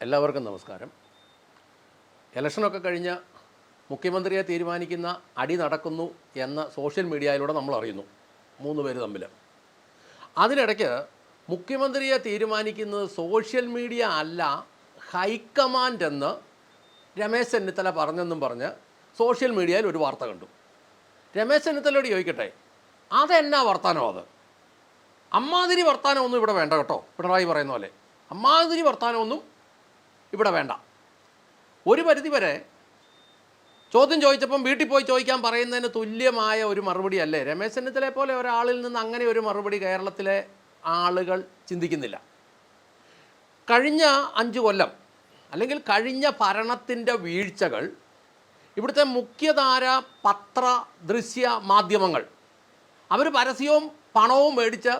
എല്ലാവർക്കും നമസ്കാരം. ഇലക്ഷനൊക്കെ കഴിഞ്ഞ് മുഖ്യമന്ത്രിയെ തീരുമാനിക്കുന്ന അടി നടക്കുന്നു എന്ന് സോഷ്യൽ മീഡിയയിലൂടെ നമ്മൾ അറിയുന്നു, 3 പേര് തമ്മിൽ. അതിനിടയ്ക്ക് മുഖ്യമന്ത്രിയെ തീരുമാനിക്കുന്നത് സോഷ്യൽ മീഡിയ അല്ല, ഹൈക്കമാൻഡ് എന്ന് രമേശ് ചെന്നിത്തല പറഞ്ഞെന്നും പറഞ്ഞ് സോഷ്യൽ മീഡിയയിൽ ഒരു വാർത്ത കണ്ടു. രമേശ് ചെന്നിത്തലയോട് ചോദിക്കട്ടെ, അതെന്നാ വർത്താനോ? അത് അമ്മാതിരി വർത്താനമൊന്നും ഇവിടെ വേണ്ട കേട്ടോ. പിണറായി പറയുന്ന പോലെ അമ്മാതിരി വർത്താനമൊന്നും ഇവിടെ വേണ്ട. ഒരു പരിധിവരെ ചോദ്യം ചോദിച്ചപ്പം വീട്ടിൽ പോയി ചോദിക്കാൻ പറയുന്നതിന് തുല്യമായ ഒരു മറുപടി അല്ലേ രമേശ് ചെന്നിത്തലയെ പോലെ ഒരാളിൽ നിന്ന് അങ്ങനെ ഒരു മറുപടി കേരളത്തിലെ ആളുകൾ ചിന്തിക്കുന്നില്ല. കഴിഞ്ഞ 5 കൊല്ലം അല്ലെങ്കിൽ കഴിഞ്ഞ ഭരണത്തിൻ്റെ വീഴ്ചകൾ ഇവിടുത്തെ മുഖ്യധാര പത്ര ദൃശ്യ മാധ്യമങ്ങൾ അവർ പരസ്യവും പണവും മേടിച്ച്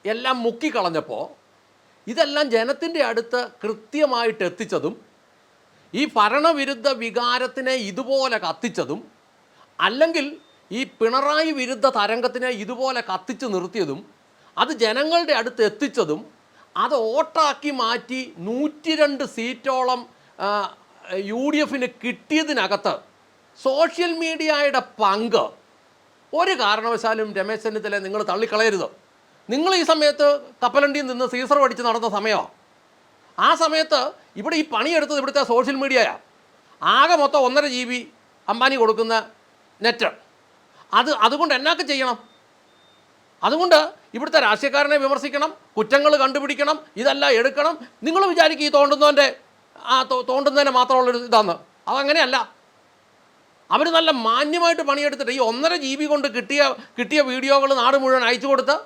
എല്ലാം മുക്കിക്കളഞ്ഞപ്പോൾ ഇതെല്ലാം ജനത്തിൻ്റെ അടുത്ത് കൃത്യമായിട്ട് എത്തിച്ചതും ഈ ഭരണവിരുദ്ധ വികാരത്തിനെ ഇതുപോലെ കത്തിച്ചതും അല്ലെങ്കിൽ ഈ പിണറായി വിരുദ്ധ തരംഗത്തിനെ ഇതുപോലെ കത്തിച്ച് നിർത്തിയതും അത് ജനങ്ങളുടെ അടുത്ത് എത്തിച്ചതും അത് വോട്ടാക്കി മാറ്റി 102 സീറ്റോളം UDF കിട്ടിയതിനകത്ത് സോഷ്യൽ മീഡിയയുടെ പങ്ക് ഒരു കാരണവശാലും രമേശ് ചെന്നിത്തല നിങ്ങൾ തള്ളിക്കളയരുത്. നിങ്ങൾ ഈ സമയത്ത് കപ്പലണ്ടിയിൽ നിന്ന് സീസർ പഠിച്ച് നടന്ന സമയമാണ്. ആ സമയത്ത് ഇവിടെ ഈ പണിയെടുത്തത് ഇവിടുത്തെ സോഷ്യൽ മീഡിയയാണ്. ആകെ മൊത്തം 1.5 GB അംബാനി കൊടുക്കുന്ന നെറ്റ്. അതുകൊണ്ട് എന്നൊക്കെ ചെയ്യണം? അതുകൊണ്ട് ഇവിടുത്തെ രാഷ്ട്രീയക്കാരനെ വിമർശിക്കണം, കുറ്റങ്ങൾ കണ്ടുപിടിക്കണം, ഇതെല്ലാം എടുക്കണം. നിങ്ങൾ വിചാരിക്കും ഈ തോണ്ടുന്നതിന് മാത്രമുള്ളൊരു ഇതാന്ന്. അതങ്ങനെയല്ല. അവർ നല്ല മാന്യമായിട്ട് പണിയെടുത്തിട്ട് ഈ 1.5 GB കൊണ്ട് കിട്ടിയ വീഡിയോകൾ നാട് മുഴുവൻ അയച്ചു കൊടുത്ത്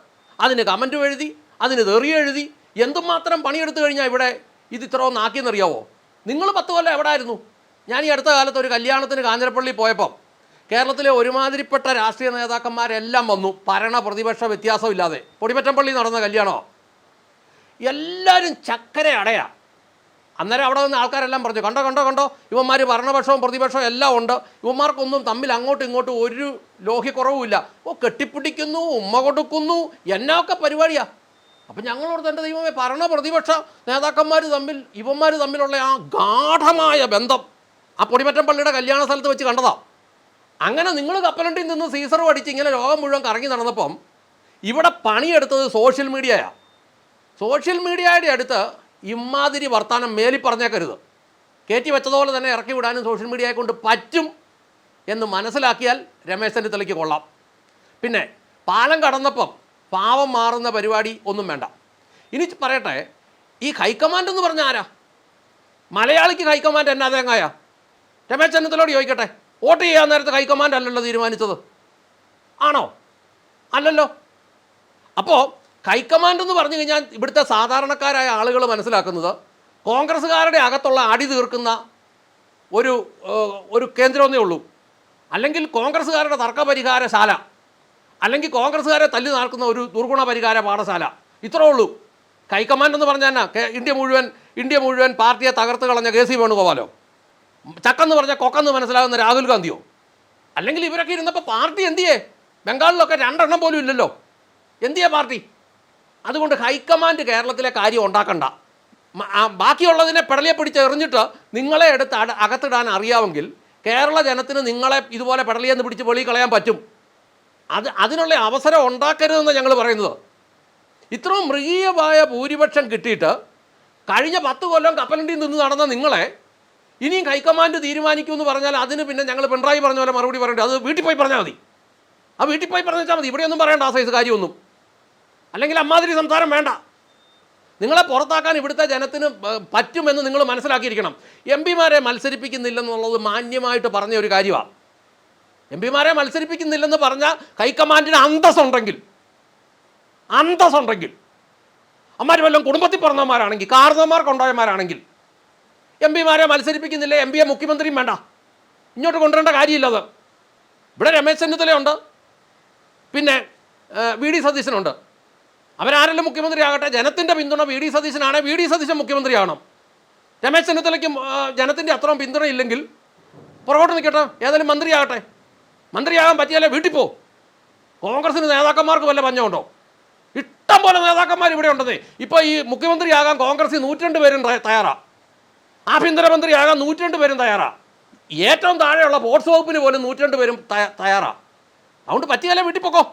അതിന് കമൻറ്റും എഴുതി, അതിന് തെറി എഴുതി, എന്തുമാത്രം പണിയെടുത്തു കഴിഞ്ഞാൽ ഇവിടെ ഇത് ഇത്ര ഒന്നാക്കിയെന്നറിയാവോ? നിങ്ങൾ 10 കൊല്ലം എവിടെ ആയിരുന്നു? ഞാൻ ഈ അടുത്ത കാലത്ത് ഒരു കല്യാണത്തിന് കാഞ്ഞിരപ്പള്ളി പോയപ്പം കേരളത്തിലെ ഒരുമാതിരിപ്പെട്ട രാഷ്ട്രീയ നേതാക്കന്മാരെല്ലാം വന്നു, ഭരണ പ്രതിപക്ഷ വ്യത്യാസമില്ലാതെ. പൊടിമറ്റംപള്ളി നടന്ന കല്യാണമാണ്. എല്ലാവരും ചക്കര അടയാ. അന്നേരം അവിടെ നിന്ന് ആൾക്കാരെല്ലാം പറഞ്ഞു, കണ്ടോ ഇവന്മാർ ഭരണപക്ഷവും പ്രതിപക്ഷവും എല്ലാം ഉണ്ട്, ഇവന്മാർക്കൊന്നും തമ്മിൽ അങ്ങോട്ടും ഇങ്ങോട്ടും ഒരു ലോഹ്യക്കുറവുമില്ല. കെട്ടിപ്പിടിക്കുന്നു, ഉമ്മ കൊടുക്കുന്നു, എന്നൊക്കെ പരിപാടിയാണ്. അപ്പം ഞങ്ങളോട് എൻ്റെ ദൈവമേ, ഭരണ പ്രതിപക്ഷ ഇവന്മാർ തമ്മിലുള്ള ആ ഗാഠമായ ബന്ധം ആ പൊടിമറ്റംപള്ളിയുടെ കല്യാണ സ്ഥലത്ത് വെച്ച് കണ്ടതാണ്. അങ്ങനെ നിങ്ങൾ കപ്പലണ്ടിയിൽ നിന്ന് സീസറും അടിച്ച് ഇങ്ങനെ ലോകം മുഴുവൻ കറങ്ങി നടന്നപ്പം ഇവിടെ പണിയെടുത്തത് സോഷ്യൽ മീഡിയയാണ്. സോഷ്യൽ മീഡിയയുടെ അടുത്ത് ഇമാതിരി വർത്താനം മേലി പറഞ്ഞേക്കരുത്. കയറ്റി വെച്ചതുപോലെ തന്നെ ഇറക്കി വിടാനും സോഷ്യൽ മീഡിയയെ കൊണ്ട് പറ്റും എന്ന് മനസ്സിലാക്കിയാൽ രമേശ് ചെന്നിത്തലയ്ക്ക് കൊള്ളാം. പിന്നെ പാലം കടന്നപ്പം പാവം മാറുന്ന പരിപാടി ഒന്നും വേണ്ട. ഇനി പറയട്ടെ, ഈ ഹൈക്കമാൻഡ് എന്ന് പറഞ്ഞാൽ ആരാ? മലയാളിക്ക് ഹൈക്കമാൻഡ് എന്നാ തേങ്ങായ? രമേശ് ചെന്നിത്തലയോട് ചോദിക്കട്ടെ, വോട്ട് ചെയ്യാൻ നേരത്തെ ഹൈക്കമാൻഡ് അല്ലല്ലോ തീരുമാനിച്ചത്? ആണോ? അല്ലല്ലോ. അപ്പോൾ ഹൈക്കമാൻഡ് എന്ന് പറഞ്ഞു കഴിഞ്ഞാൽ ഇവിടുത്തെ സാധാരണക്കാരായ ആളുകൾ മനസ്സിലാക്കുന്നത് കോൺഗ്രസ്സുകാരുടെ അകത്തുള്ള അടി തീർക്കുന്ന ഒരു കേന്ദ്രമൊന്നേ ഉള്ളൂ, അല്ലെങ്കിൽ കോൺഗ്രസ്സുകാരുടെ തർക്കപരിഹാരശാല, അല്ലെങ്കിൽ കോൺഗ്രസ്സുകാരെ തല്ലി നടക്കുന്ന ഒരു ദുർഗുണ പരിഹാര പാഠശാല. ഇത്രേ ഉള്ളൂ ഹൈക്കമാൻഡ് എന്ന് പറഞ്ഞാൽ. ഇന്ത്യ മുഴുവൻ പാർട്ടിയെ തകർത്ത് കളഞ്ഞ KC വേണുഗോപാലോ? ചക്കെന്ന് പറഞ്ഞാൽ കൊക്കെന്ന് മനസ്സിലാകുന്ന രാഹുൽ ഗാന്ധിയോ? അല്ലെങ്കിൽ ഇവരൊക്കെ ഇരുന്നപ്പോൾ പാർട്ടി എന്തിയേ? ബംഗാളിലൊക്കെ 2 എണ്ണം പോലും ഇല്ലല്ലോ. എന്തിയാ പാർട്ടി? അതുകൊണ്ട് ഹൈക്കമാൻഡ് കേരളത്തിലെ കാര്യം ഉണ്ടാക്കണ്ട. ബാക്കിയുള്ളതിനെ പെടലിയെ പിടിച്ച് എറിഞ്ഞിട്ട് നിങ്ങളെ എടുത്ത് അകത്തിടാൻ അറിയാമെങ്കിൽ കേരള ജനത്തിന് നിങ്ങളെ ഇതുപോലെ പെടലിയെന്ന് പിടിച്ച് വെളിയിൽ കളയാൻ പറ്റും. അതിനുള്ള അവസരം ഉണ്ടാക്കരുതെന്ന് ഞങ്ങൾ പറയുന്നത്. ഇത്രയും മൃഗീയമായ ഭൂരിപക്ഷം കിട്ടിയിട്ട് കഴിഞ്ഞ 10 കൊല്ലം കപ്പലണ്ടിയിൽ നിന്ന് നടന്ന നിങ്ങളെ ഇനിയും ഹൈക്കമാൻഡ് തീരുമാനിക്കുമെന്ന് പറഞ്ഞാൽ അതിന് പിന്നെ ഞങ്ങൾ പിണറായി പറഞ്ഞ പോലെ മറുപടി പറയേണ്ടത് അത് വീട്ടിൽ പോയി പറഞ്ഞാൽ മതി. വീട്ടിൽ പോയി പറഞ്ഞാൽ മതി. ഇവിടെയൊന്നും പറയേണ്ട ആ സൈസ് കാര്യമൊന്നും. അല്ലെങ്കിൽ അമ്മാതിരി സംസാരം വേണ്ട. നിങ്ങളെ പുറത്താക്കാൻ ഇവിടുത്തെ ജനത്തിന് പറ്റുമെന്ന് നിങ്ങൾ മനസ്സിലാക്കിയിരിക്കണം. MP മാരെ മത്സരിപ്പിക്കുന്നില്ലെന്നുള്ളത് മാന്യമായിട്ട് പറഞ്ഞ ഒരു കാര്യമാണ്. MP മാരെ മത്സരിപ്പിക്കുന്നില്ലെന്ന് പറഞ്ഞാൽ ഹൈക്കമാൻഡിന് അന്തസ്സുണ്ടെങ്കിൽ അമ്മാർ വല്ലതും കുടുംബത്തിൽ പറഞ്ഞവന്മാരാണെങ്കിൽ, കാരണവന്മാർക്കുണ്ടായവന്മാരാണെങ്കിൽ MP മാരെ മത്സരിപ്പിക്കുന്നില്ല, MP മുഖ്യമന്ത്രിയും വേണ്ട, ഇങ്ങോട്ട് കൊണ്ടുവരേണ്ട കാര്യമില്ലത്. ഇവിടെ രമേശ് ചെന്നിത്തലയുണ്ട്, പിന്നെ VD സതീശനുണ്ട്. അവരാരെല്ലാം മുഖ്യമന്ത്രി ആകട്ടെ, ജനത്തിൻ്റെ പിന്തുണ VD സതീശനാണ്, VD സതീശൻ മുഖ്യമന്ത്രിയാവണം. രമേശ് ചെന്നിത്തലയ്ക്കും ജനത്തിൻ്റെ അത്രയും പിന്തുണ ഇല്ലെങ്കിൽ പുറകോട്ട് നിൽക്കട്ടെ, ഏതായാലും മന്ത്രിയാകട്ടെ. മന്ത്രിയാകാൻ പറ്റിയാലേ വീട്ടിൽ പോ. കോൺഗ്രസിന് നേതാക്കന്മാർക്ക് വല്ല പഞ്ഞമുണ്ടോ? ഇഷ്ടം പോലെ നേതാക്കന്മാർ ഇവിടെ ഉണ്ടെന്നേ. ഇപ്പോൾ ഈ മുഖ്യമന്ത്രിയാകാൻ കോൺഗ്രസ് 102 പേരും തയ്യാറാണ്. ആഭ്യന്തരമന്ത്രിയാകാൻ 102 പേരും തയ്യാറാണ്. ഏറ്റവും താഴെയുള്ള സ്പോർട്സ് വകുപ്പിന് പോലും 102 പേരും തയ്യാറാണ്. അതുകൊണ്ട് പറ്റിയാലേ വീട്ടിൽ പോക്കോ.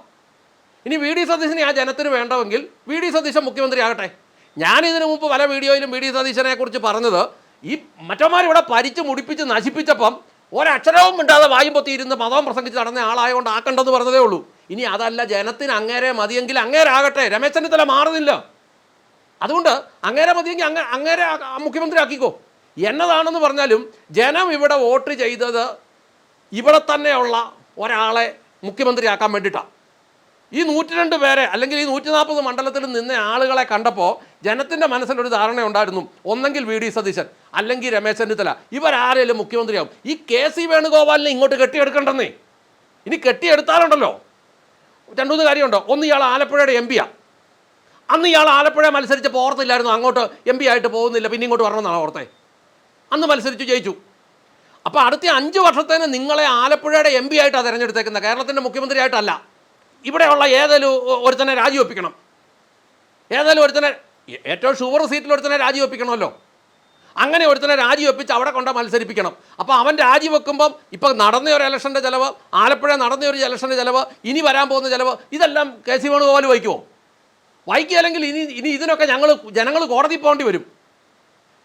ഇനി വി ഡി സതീശനെ ആ ജനത്തിന് വേണമെങ്കിൽ വി ഡി സതീശൻ മുഖ്യമന്ത്രി ആകട്ടെ. ഞാനിതിനു മുമ്പ് പല വീഡിയോയിലും വി ഡി സതീശനെ കുറിച്ച് പറഞ്ഞത്, ഈ മറ്റന്മാരിവിടെ പരിച്ച് മുടിപ്പിച്ച് നശിപ്പിച്ചപ്പം ഒരക്ഷരവും മിണ്ടാതെ വായും പൊത്തിയിരുന്ന് മതവും പ്രസംഗിച്ച് നടന്ന ആളായതുകൊണ്ട് ആക്കണ്ടെന്ന് പറഞ്ഞതേ ഉള്ളൂ. ഇനി അതല്ല, ജനത്തിന് അങ്ങേരെ മതിയെങ്കിൽ അങ്ങേരാകട്ടെ. രമേശ് ചെന്നിത്തല മാറുന്നില്ല. അതുകൊണ്ട് അങ്ങേരെ മതിയെങ്കിൽ അങ്ങേരെ മുഖ്യമന്ത്രി ആക്കിക്കോ. എന്നതാണെന്ന് പറഞ്ഞാലും ജനം ഇവിടെ വോട്ട് ചെയ്തത് ഇവിടെ തന്നെയുള്ള ഒരാളെ മുഖ്യമന്ത്രിയാക്കാൻ വേണ്ടിയിട്ടാണ്. ഈ 102 പേരെ അല്ലെങ്കിൽ ഈ 140 മണ്ഡലത്തിൽ നിന്ന ആളുകളെ കണ്ടപ്പോൾ ജനത്തിൻ്റെ മനസ്സിലൊരു ധാരണ ഉണ്ടായിരുന്നു, ഒന്നെങ്കിൽ വി ഡി സതീശൻ അല്ലെങ്കിൽ രമേശ് ചെന്നിത്തല, ഇവരാരെങ്കിലും മുഖ്യമന്ത്രിയാവും. ഈ കെ സി വേണുഗോപാലിനെ ഇങ്ങോട്ട് കെട്ടിയെടുക്കണ്ടെന്നേ. ഇനി കെട്ടിയെടുത്താലുണ്ടല്ലോ 2-3 കാര്യമുണ്ടോ. ഒന്ന്, ഇയാൾ ആലപ്പുഴയുടെ എം പിയാണ്. അന്ന് ഇയാൾ ആലപ്പുഴ മത്സരിച്ച് ഓർത്തില്ലായിരുന്നു അങ്ങോട്ട് എം പി ആയിട്ട് പോകുന്നില്ല, പിന്നെ ഇങ്ങോട്ട് വരണമെന്നാണ് ഓർത്തേ. അന്ന് മത്സരിച്ചു, ജയിച്ചു. അപ്പോൾ അടുത്ത 5 വർഷത്തേന് നിങ്ങളെ ആലപ്പുഴയുടെ എം പി ആയിട്ടാണ് തിരഞ്ഞെടുത്തേക്കുന്നത്, കേരളത്തിൻ്റെ മുഖ്യമന്ത്രി ആയിട്ടല്ല. ഇവിടെയുള്ള ഏതെങ്കിലും ഒരുത്തനെ രാജിവെപ്പിക്കണം. ഏതെങ്കിലും ഒരുത്തനെ, ഏറ്റവും ഷുവർ സീറ്റിൽ ഒരുത്തനെ രാജിവെപ്പിക്കണമല്ലോ. അങ്ങനെ ഒരുത്തനെ രാജിവെപ്പിച്ച് അവിടെ കൊണ്ട് മത്സരിപ്പിക്കണം. അപ്പോൾ അവൻ രാജിവെക്കുമ്പം ഇപ്പോൾ നടന്ന ഒരു ഇലക്ഷൻ്റെ ചിലവ്, ആലപ്പുഴ നടന്ന ഒരു ഇലക്ഷൻ്റെ ചിലവ്, ഇനി വരാൻ പോകുന്ന ചിലവ്, ഇതെല്ലാം കെ സി വേണുഗോപാൽ വഹിക്കുമോ? വഹിക്കുകയല്ലെങ്കിൽ ഇനി ഇതിനൊക്കെ ജനങ്ങൾ കോടതി പോകേണ്ടി വരും.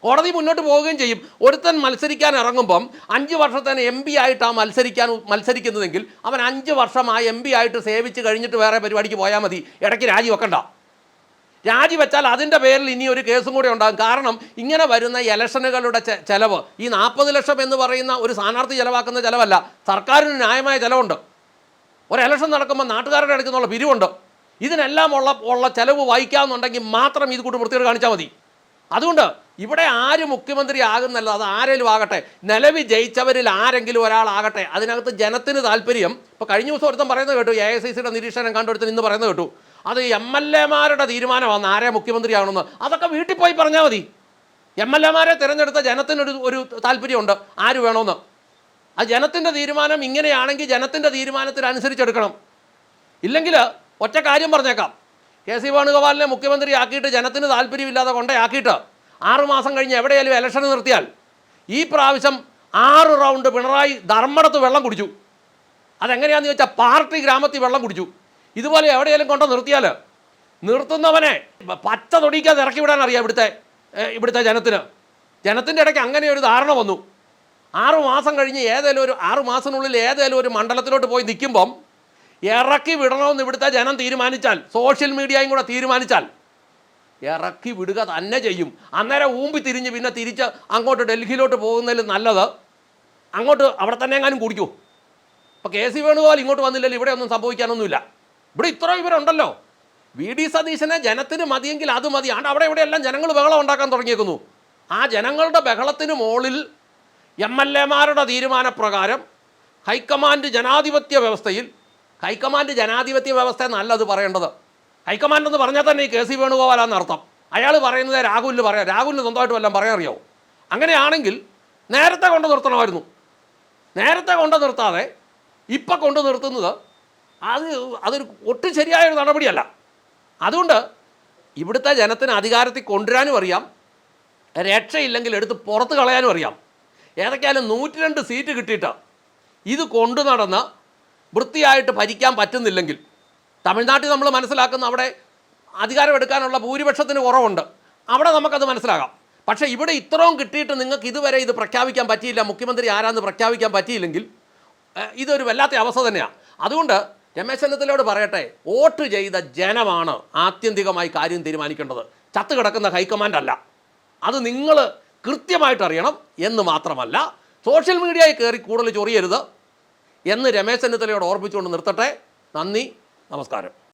കോടതി മുന്നോട്ട് പോവുകയും ചെയ്യും. ഒരുത്തൻ മത്സരിക്കാൻ ഇറങ്ങുമ്പം 5 വർഷത്തേന് എം പി ആയിട്ടാണ് മത്സരിക്കുന്നതെങ്കിൽ അവൻ 5 വർഷം ആ എം പി ആയിട്ട് സേവിച്ച് കഴിഞ്ഞിട്ട് വേറെ പരിപാടിക്ക് പോയാൽ മതി. ഇടയ്ക്ക് രാജിവെക്കണ്ട. രാജിവെച്ചാൽ അതിൻ്റെ പേരിൽ ഇനി ഒരു കേസും കൂടെ ഉണ്ടാകും. കാരണം ഇങ്ങനെ വരുന്ന ഇലക്ഷനുകളുടെ ചിലവ്, ഈ 40 ലക്ഷം എന്ന് പറയുന്ന ഒരു സ്ഥാനാർത്ഥി ചിലവാക്കുന്ന ചിലവല്ല, സർക്കാരിന് ന്യായമായ ചിലവുണ്ട്. ഒരു ഇലക്ഷൻ നടക്കുമ്പോൾ നാട്ടുകാരുടെ അടുക്കുന്നുള്ള പിരിവുണ്ട്. ഇതിനെല്ലാം ഉള്ള ചിലവ് വഹിക്കാമെന്നുണ്ടെങ്കിൽ മാത്രം ഇത് കൂടി വൃത്തിയോട് കാണിച്ചാൽ മതി. അതുകൊണ്ട് ഇവിടെ ആര് മുഖ്യമന്ത്രി ആകുന്നല്ല, അത് ആരെങ്കിലും ആകട്ടെ, നിലവിൽ ജയിച്ചവരിൽ ആരെങ്കിലും ഒരാളാകട്ടെ. അതിനകത്ത് ജനത്തിന് താല്പര്യം. ഇപ്പോൾ കഴിഞ്ഞ ദിവസം ഒരുത്തം പറയുന്നത് കേട്ടു, AICCയുടെ നിരീക്ഷണം കണ്ടെടുത്ത് ഇന്ന് പറയുന്നത് കേട്ടു, അത് MLA-മാരുടെ തീരുമാനമാണ് ആരെ മുഖ്യമന്ത്രി ആകണമെന്ന്. അതൊക്കെ വീട്ടിൽ പോയി പറഞ്ഞാൽ മതി. MLA-മാരെ തിരഞ്ഞെടുത്ത ജനത്തിനൊരു താല്പര്യമുണ്ട് ആര് വേണമെന്ന്. അത് ജനത്തിൻ്റെ തീരുമാനം ഇങ്ങനെയാണെങ്കിൽ ജനത്തിൻ്റെ തീരുമാനത്തിനനുസരിച്ചെടുക്കണം. ഇല്ലെങ്കിൽ ഒറ്റ കാര്യം പറഞ്ഞേക്കാം, കെ സി വേണുഗോപാലിനെ മുഖ്യമന്ത്രി ആക്കിയിട്ട് ജനത്തിന് താല്പര്യമില്ലാതെ കൊണ്ടേയാക്കിയിട്ട് 6 മാസം കഴിഞ്ഞ് എവിടെയായാലും ഇലക്ഷൻ നിർത്തിയാൽ, ഈ പ്രാവശ്യം 6 റൗണ്ട് പിണറായി ധർമ്മടത്ത് വെള്ളം കുടിച്ചു. അതെങ്ങനെയാണെന്ന് ചോദിച്ചാൽ പാർട്ടി ഗ്രാമത്തിൽ വെള്ളം കുടിച്ചു. ഇതുപോലെ എവിടെയെങ്കിലും കൊണ്ട് നിർത്തിയാൽ നിർത്തുന്നവനെ പച്ച തൊടിക്കാതെ ഇറക്കി വിടാൻ അറിയാം ഇവിടുത്തെ ജനത്തിൻ്റെ ഇടയ്ക്ക് അങ്ങനെ ഒരു ധാരണ വന്നു. 6 മാസം കഴിഞ്ഞ് 6 മാസത്തിനുള്ളിൽ ഏതെങ്കിലും ഒരു മണ്ഡലത്തിലോട്ട് പോയി നിൽക്കുമ്പം ഇറക്കി വിടണമെന്ന് ഇവിടുത്തെ ജനം തീരുമാനിച്ചാൽ, സോഷ്യൽ മീഡിയയും കൂടെ തീരുമാനിച്ചാൽ ഇറക്കി വിടുക തന്നെ ചെയ്യും. അന്നേരം ഊമ്പി തിരിഞ്ഞ് പിന്നെ തിരിച്ച് അങ്ങോട്ട് ഡൽഹിയിലോട്ട് പോകുന്നതിൽ നല്ലത് അങ്ങോട്ട് അവിടെ തന്നെ എങ്ങാനും കുടിക്കൂ. ഇപ്പോൾ കെ സി വേണുഗോപാൽ ഇങ്ങോട്ട് വന്നില്ലല്ലോ, ഇവിടെ ഒന്നും സംഭവിക്കാനൊന്നുമില്ല. ഇവിടെ ഇത്രയും ഇവരുണ്ടല്ലോ. വി ഡി സതീശനെ ജനത്തിന് മതിയെങ്കിൽ അത് മതി. അവിടെ ഇവിടെയെല്ലാം ജനങ്ങൾ ബഹളം ഉണ്ടാക്കാൻ തുടങ്ങിയേക്കുന്നു. ആ ജനങ്ങളുടെ ബഹളത്തിന് മുകളിൽ MLA-മാരുടെ തീരുമാനപ്രകാരം ഹൈക്കമാൻഡ് ജനാധിപത്യ വ്യവസ്ഥ എന്നല്ല അത് പറയേണ്ടത്. ഹൈക്കമാൻഡ് എന്ന് പറഞ്ഞാൽ തന്നെ ഈ കെ സി വേണുഗോപാലാന്ന് അർത്ഥം. അയാൾ പറയുന്നത് രാഹുലിന് പറയാം. രാഹുലിന് സ്വന്തമായിട്ട് വല്ലതും പറയാൻ അറിയാമോ? അങ്ങനെയാണെങ്കിൽ നേരത്തെ കൊണ്ട് നിർത്തണമായിരുന്നു. നേരത്തെ കൊണ്ട് നിർത്താതെ ഇപ്പം കൊണ്ട് നിർത്തുന്നത് അതൊരു ഒട്ടും ശരിയായൊരു നടപടിയല്ല. അതുകൊണ്ട് ഇവിടുത്തെ ജനത്തിന് അധികാരത്തിൽ കൊണ്ടുവരാനും അറിയാം, രക്ഷയില്ലെങ്കിൽ എടുത്ത് പുറത്ത് കളയാനും അറിയാം. ഏതൊക്കെയായാലും 102 സീറ്റ് കിട്ടിയിട്ട് ഇത് കൊണ്ടു നടന്ന് വൃത്തിയായിട്ട് ഭരിക്കാൻ പറ്റുന്നില്ലെങ്കിൽ, തമിഴ്നാട്ടിൽ നമ്മൾ മനസ്സിലാക്കുന്ന അവിടെ അധികാരം എടുക്കാനുള്ള ഭൂരിപക്ഷത്തിന് കുറവുണ്ട്, അവിടെ നമുക്കത് മനസ്സിലാകാം. പക്ഷേ ഇവിടെ ഇത്രയും കിട്ടിയിട്ട് നിങ്ങൾക്ക് ഇതുവരെ ഇത് പ്രഖ്യാപിക്കാൻ പറ്റിയില്ല, മുഖ്യമന്ത്രി ആരാന്ന് പ്രഖ്യാപിക്കാൻ പറ്റിയില്ലെങ്കിൽ ഇതൊരു വല്ലാത്ത അവസ്ഥ തന്നെയാണ്. അതുകൊണ്ട് രമേശ് ചെന്നിത്തലയോട് പറയട്ടെ, വോട്ട് ചെയ്ത ജനമാണ് ആത്യന്തികമായി കാര്യം തീരുമാനിക്കേണ്ടത്, ചത്ത് കിടക്കുന്ന ഹൈക്കമാൻഡ് അല്ല. അത് നിങ്ങൾ കൃത്യമായിട്ട് അറിയണം. എന്ന് മാത്രമല്ല, സോഷ്യൽ മീഡിയയിൽ കയറി കൂടുതൽ ചൊറിയരുത് എന്ന് രമേശ് ചെന്നിത്തലയോട് ഓർപ്പിച്ചുകൊണ്ട് നിർത്തട്ടെ. നന്ദി, നമസ്കാരം.